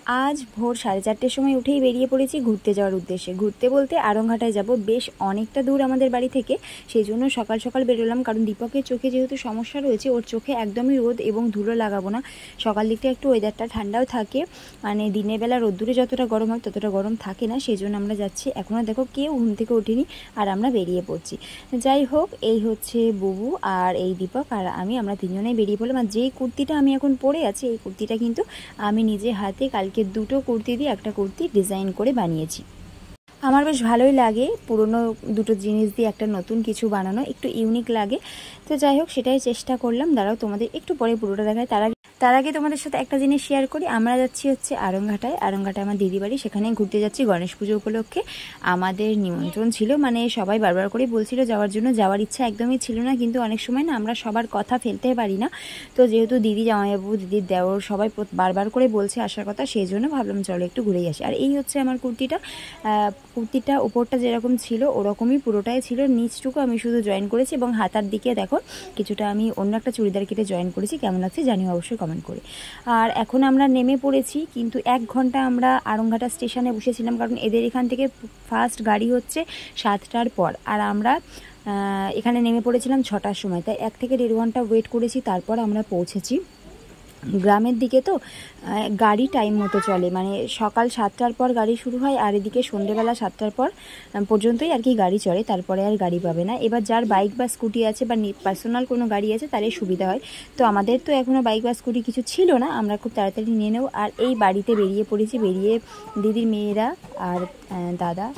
আজ ভোর 4:30টার সময় উঠেই বেরিয়ে পড়েছি ঘুরতে যাওয়ার উদ্দেশ্যে। ঘুরতে বলতে আরংঘাটায় যাব, বেশ অনেকটা দূর আমাদের বাড়ি থেকে। সেই জন্য সকাল সকাল বেরোলাম, কারণ দীপকের চোখে যেহেতু সমস্যা রয়েছে, ওর চোখে একদমই রোদ এবং ধুলো লাগাবো না। সকাল দিকটা একটু ওয়েদারটা ঠান্ডাও থাকে, মানে দিনের বেলা রোদ্দুরে যতটা গরম হয় ততটা গরম থাকে না। সেই জন্য আমরা যাচ্ছি। এখনও দেখো কেউ ঘুম থেকে ওঠেনি আর আমরা বেরিয়ে পড়ছি। যাই হোক, এই হচ্ছে বুবু আর এই দীপক আর আমরা তিনজনেই বেরিয়ে পড়লাম। আর যেই কুর্তিটা আমি এখন পরে আছি, এই কুর্তিটা কিন্তু আমি নিজে হাতে কালকে দুটো কুর্তি দিয়ে একটা কুর্তি ডিজাইন করে বানিয়েছি। আমার বেশ ভালোই লাগে পুরনো দুটো জিনিস দিয়ে একটা নতুন কিছু বানানো, একটু ইউনিক লাগে। তো যাই হোক, সেটাই চেষ্টা করলাম। দাঁড়াও, তোমাদের একটু পরে পুরোটা দেখায়। তার আগে তোমাদের সাথে একটা জিনিস শেয়ার করি। আমরা যাচ্ছি হচ্ছে আরংঘাটায়। আরংঘাটায় আমার দিদি বাড়ি, সেখানে ঘুরতে যাচ্ছি গণেশ পুজো উপলক্ষে। আমাদের নিমন্ত্রণ ছিল, মানে সবাই বারবার করে বলছিল যাওয়ার জন্য। যাওয়ার ইচ্ছা একদমই ছিল না, কিন্তু অনেক সময় না আমরা সবার কথা ফেলতে পারি না। তো যেহেতু দিদি, জামাইবাবু, দিদির দেওর সবাই বারবার করে বলছে আসার কথা, সেই জন্য ভাবলাম চলো একটু ঘুরেই আসি। আর এই হচ্ছে আমার কুর্তিটা উপরটা যেরকম ছিল ওরকমই পুরোটাই ছিল, নিচটুকু আমি শুধু জয়েন করেছি এবং হাতার দিকে দেখো কিছুটা আমি অন্য একটা চুড়িদার কেটে জয়েন করেছি। কেমন লাগছে জানিও অবশ্যই কমেন্ট করে। আর এখন আমরা নেমে পড়েছি, কিন্তু 1 ঘন্টা আমরা আরংঘাটা স্টেশনে বসেছিলাম, কারণ এদের এখান থেকে ফার্স্ট গাড়ি হচ্ছে 7টার পর। আর আমরা এখানে নেমে পড়েছিলাম 6টার সময়, তাই 1 থেকে 1.5 ঘন্টা ওয়েট করেছি, তারপর আমরা পৌঁছেছি। গ্রামের দিকে তো গাড়ি টাইম মতো চলে, মানে সকাল 7টার পর গাড়ি শুরু হয়, আর এদিকে সন্ধ্যেবেলা 7টার পর পর্যন্তই আর কি গাড়ি চলে, তারপরে আর গাড়ি পাবে না। এবার যার বাইক বা স্কুটি আছে বা পার্সোনাল কোনো গাড়ি আছে তাহলে সুবিধা হয়। তো আমাদের তো এখনও বাইক বা স্কুটি কিছু ছিল না, আমরা খুব তাড়াতাড়ি নিয়ে নেব। আর এই বাড়িতে বেরিয়ে পড়েছি। দিদির মেয়েরা আর দাদা,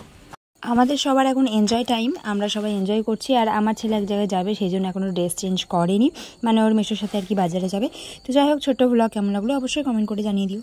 আমাদের সবার এখন এনজয় টাইম, আমরা সবাই এনজয় করছি। আর আমার ছেলে এক জায়গায় যাবে, সেই জন্য এখনও ড্রেস চেঞ্জ করেনি, মানে ওর মেসোর সাথে আর কি বাজারে যাবে। তো যাই হোক, ছোট্ট ভ্লগ কেমন লাগলো অবশ্যই কমেন্ট করে জানিয়ে দিও।